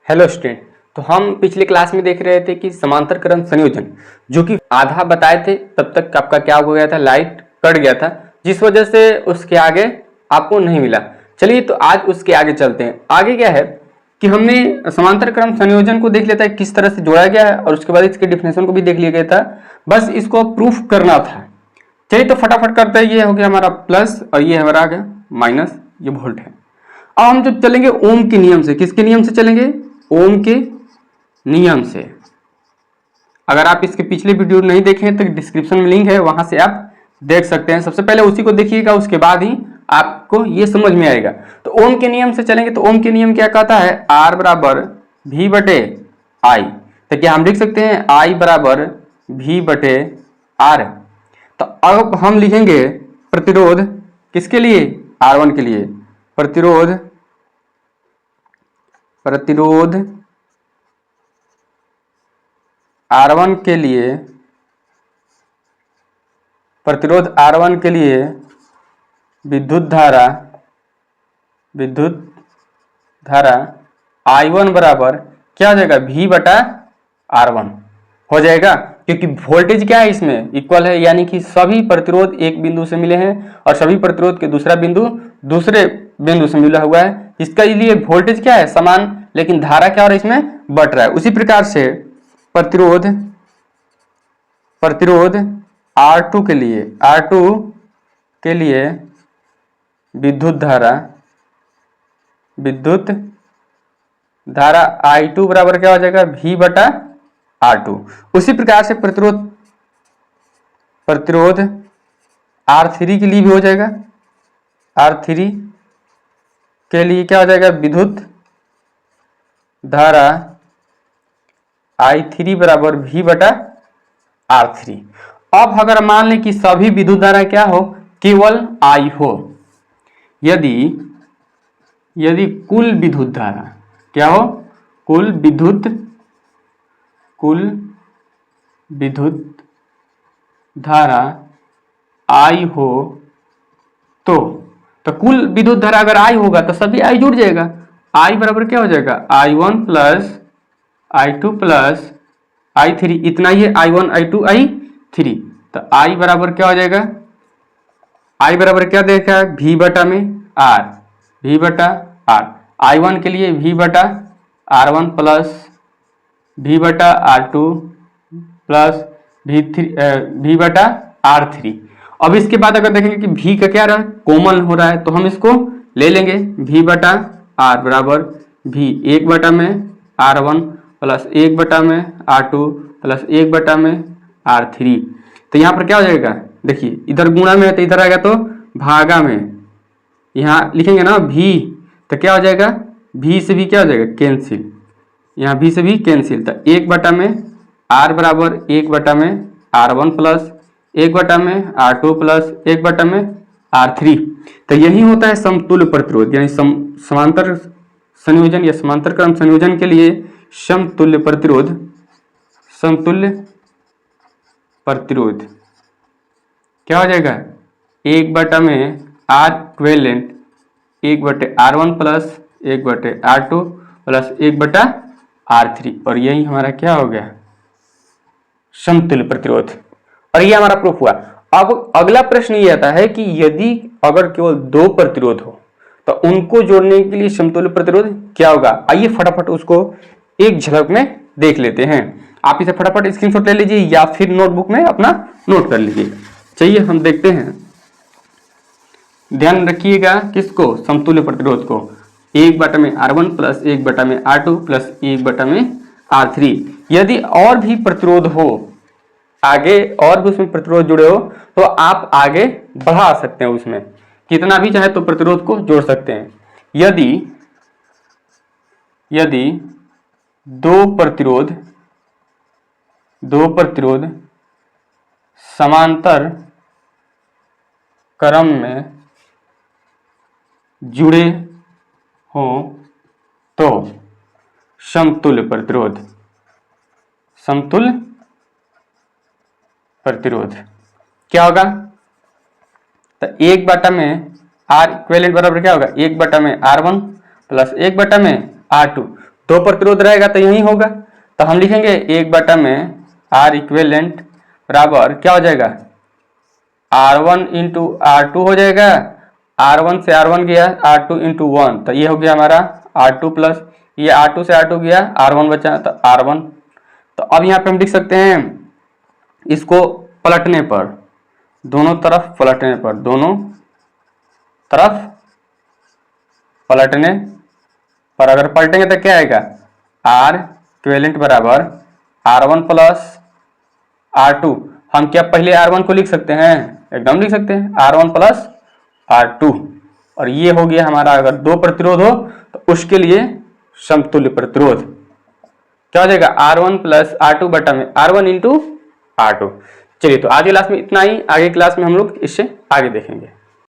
Hello student. तो हम पिछले क्लास में देख रहे थे कि समांतर क्रम संयोजन जो कि आधा बताए थे, तब तक आपका क्या हो गया था, लाइट कट गया था, जिस वजह से उसके आगे आपको नहीं मिला। चलिए तो आज उसके आगे चलते हैं। आगे क्या है कि हमने समांतर क्रम संयोजन को देख लेता है किस तरह से जोड़ा गया है, और उसके बाद इसके डिफिनेशन को भी देख लिया गया था। बस इसको प्रूफ करना था। चलिए तो फटाफट करते हैं। ये हो गया हमारा प्लस और ये हमारा आ गया माइनस, ये वोल्ट है। अब हम जब चलेंगे ओम के नियम से, किसके नियम से चलेंगे? ओम के नियम से। अगर आप इसके पिछले वीडियो नहीं देखे तो डिस्क्रिप्शन में लिंक है, वहां से आप देख सकते हैं। सबसे पहले उसी को देखिएगा, उसके बाद ही आपको ये समझ में आएगा। तो ओम के नियम से चलेंगे तो ओम के नियम क्या कहता है? R बराबर V बटे I। तो क्या हम लिख सकते हैं I बराबर V बटे R। तो अब हम लिखेंगे प्रतिरोध किसके लिए? R1 के लिए। प्रतिरोध R1 के लिए, प्रतिरोध R1 के लिए विद्युत धारा I1 बराबर क्या हो जाएगा? V बटा R1 हो जाएगा, क्योंकि वोल्टेज क्या है इसमें? इक्वल है, यानी कि सभी प्रतिरोध एक बिंदु से मिले हैं और सभी प्रतिरोध के दूसरा बिंदु दूसरे बिंदु से मिला हुआ है। इसका लिए वोल्टेज क्या है? समान, लेकिन धारा क्या हो रहा है? इसमें बढ़ रहा है। उसी प्रकार से प्रतिरोध R2 के लिए विद्युत धारा I2 बराबर क्या हो जाएगा? V बटा R2। उसी प्रकार से प्रतिरोध R3 के लिए भी हो जाएगा। R3 के लिए क्या हो जाएगा? विद्युत धारा I3 बराबर V बटा R3। अब अगर मान लें कि सभी विद्युत धारा क्या हो? केवल I हो। यदि कुल विद्युत धारा क्या हो? कुल विद्युत धारा I हो तो कुल विद्युत धारा अगर I होगा तो सभी I जुड़ जाएगा। I बराबर क्या हो जाएगा? I1 plus I2 plus I3, इतना ही है। I1 I2 I3। तो I बराबर क्या हो जाएगा? I बराबर क्या देखा है? V बटा में R, V बटा R। I1 के लिए V बटा R1 प्लस V बटा R2 प्लस V बटा R3। अब इसके बाद अगर देखेंगे कि V का क्या रहा है? कॉमन हो रहा है, तो हम इसको ले लेंगे। V बटा R बराबर V 1 बटा में R1 प्लस 1 बटा में R2 प्लस 1 बटा में R3। तो यहाँ पर क्या हो जाएगा? देखिए इधर गुणा में है तो इधर आएगा तो भागा में, यहाँ लिखेंगे ना V, तो क्या हो जाएगा? V से भी क्या हो जाएगा? कैंसिल। यहाँ V से भी कैंसिल। तो 1 बटा में R बराबर 1 बटा में R1 प्लस 1 बटा में R2 प्लस 1 बटा में R3। तो यही होता है समतुल्य प्रतिरोध, यानी समांतर संयोजन या समांतर क्रम संयोजन के लिए समतुल्य प्रतिरोध क्या हो जाएगा? 1 बटा में R इक्विवेलेंट 1 बटे R1 प्लस 1 बटे R2 प्लस 1 बटा R3, और यही हमारा क्या हो गया? समतुल्य प्रतिरोध। और ये हमारा प्रूफ हुआ। अब अगला प्रश्न ये आता है कि यदि अगर केवल दो प्रतिरोध हो तो उनको जोड़ने के लिए समतुल्य प्रतिरोध क्या होगा? आइए फटाफट उसको एक झलक में देख लेते हैं। आप इसे फटाफट स्क्रीनशॉट ले लीजिए या फिर नोटबुक में अपना नोट कर लीजिए। चलिए हम देखते हैं। ध्यान रखिएगा किसको? समतुल्य प्रतिरोध को। 1 बटा में R1 प्लस 1 बटा में R2 प्लस 1 बटा में R3। यदि और भी प्रतिरोध हो, आगे और भी उसमें प्रतिरोध जुड़े हो, तो आप आगे बढ़ा सकते हैं, उसमें कितना भी चाहे तो प्रतिरोध को जोड़ सकते हैं। यदि दो प्रतिरोध समांतर क्रम में जुड़े हो तो समतुल्य प्रतिरोध क्या होगा? तो 1 बटा में R इक्विवेलेंट बराबर क्या होगा? 1 बटा में R1 प्लस 1 बटा में R2 दो प्रतिरोध रहेगा तो यही होगा, तो हम लिखेंगे 1 में आर इक्विवेलेंट बराबर क्या हो जाएगा, R1 इंटू R2 हो जाएगा, R1 से R1 गया R2 इंटू 1, तो ये हो गया हमारा R2 प्लस ये R2 से R2 गया R1 बचा तो R1। तो अब यहाँ पे हम लिख सकते हैं इसको पलटने पर, दोनों तरफ पलटने पर, दोनों तरफ पलटने पर अगर पलटेंगे तो क्या आएगा, R इक्विवेलेंट बराबर R1 प्लस R2। हम क्या पहले R1 को लिख सकते हैं, एकदम लिख सकते हैं R1 प्लस R2, और ये हो गया हमारा, अगर दो प्रतिरोध हो तो उसके लिए समतुल्य प्रतिरोध क्या हो जाएगा, R1 प्लस R2 बटा में R1 इंटू R2। चलिए तो आज की क्लास में इतना ही, आगे क्लास में हम लोग इससे आगे देखेंगे।